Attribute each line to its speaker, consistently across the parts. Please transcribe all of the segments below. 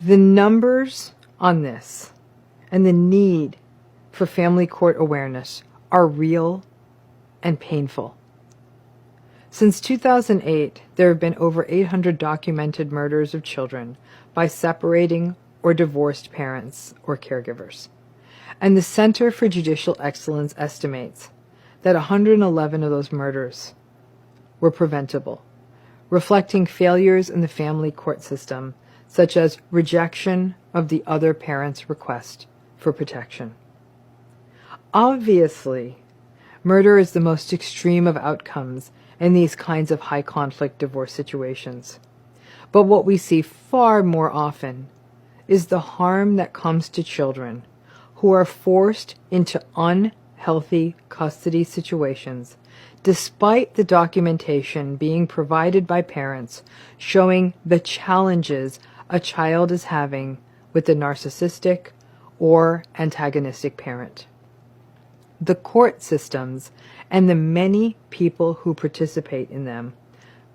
Speaker 1: The numbers on this and the need for family court awareness are real and painful. Since 2008, there have been over 800 documented murders of children by separating or divorced parents or caregivers. And the Center for Judicial Excellence estimates that 111 of those murders were preventable, reflecting failures in the family court system, such as rejection of the other parent's request for protection. Obviously, murder is the most extreme of outcomes in these kinds of high-conflict divorce situations. But what we see far more often is the harm that comes to children who are forced into unhealthy custody situations, despite the documentation being provided by parents showing the challenges a child is having with the narcissistic or antagonistic parent. The court systems and the many people who participate in them,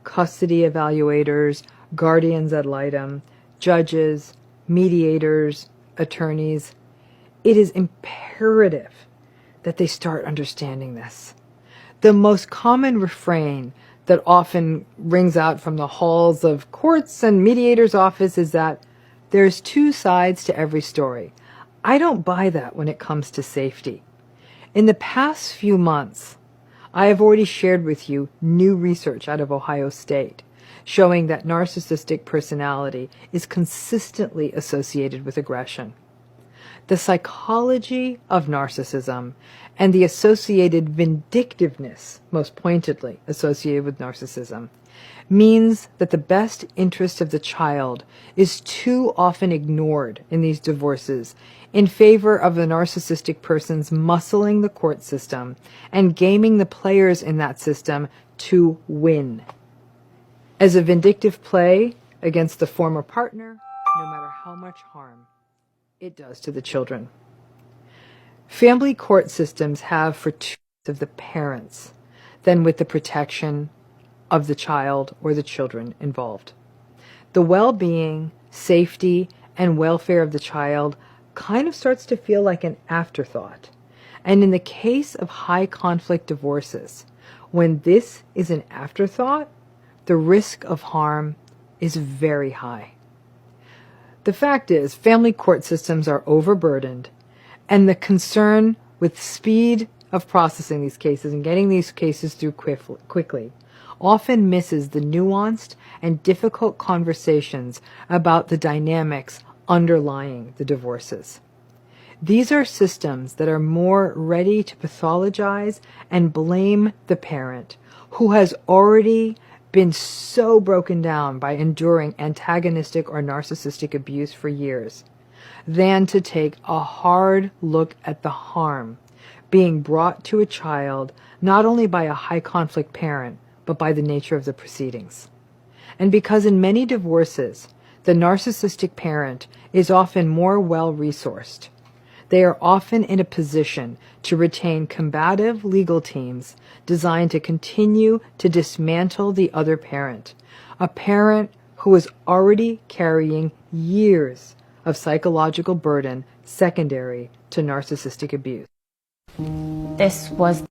Speaker 1: custody evaluators, guardians ad litem, judges, mediators, attorneys, it is imperative that they start understanding this. The most common refrain that often rings out from the halls of courts and mediators' office is that there's two sides to every story. I don't buy that when it comes to safety. In the past few months, I have already shared with you new research out of Ohio State showing that narcissistic personality is consistently associated with aggression. The psychology of narcissism and the associated vindictiveness, most pointedly associated with narcissism, means that the best interest of the child is too often ignored in these divorces in favor of the narcissistic person's muscling the court system and gaming the players in that system to win. As a vindictive play against the former partner, no matter how much harm it does to the children. Family court systems have for two of the parents than with the protection of the child or the children involved. The well-being, safety, and welfare of the child kind of starts to feel like an afterthought. And in the case of high-conflict divorces, when this is an afterthought, the risk of harm is very high. The fact is, family court systems are overburdened, and the concern with speed of processing these cases and getting these cases through quickly often misses the nuanced and difficult conversations about the dynamics underlying the divorces. These are systems that are more ready to pathologize and blame the parent who has already been so broken down by enduring antagonistic or narcissistic abuse for years, than to take a hard look at the harm being brought to a child not only by a high-conflict parent, but by the nature of the proceedings. And because in many divorces, the narcissistic parent is often more well-resourced, they are often in a position to retain combative legal teams designed to continue to dismantle the other parent, a parent who is already carrying years of psychological burden secondary to narcissistic abuse.
Speaker 2: This was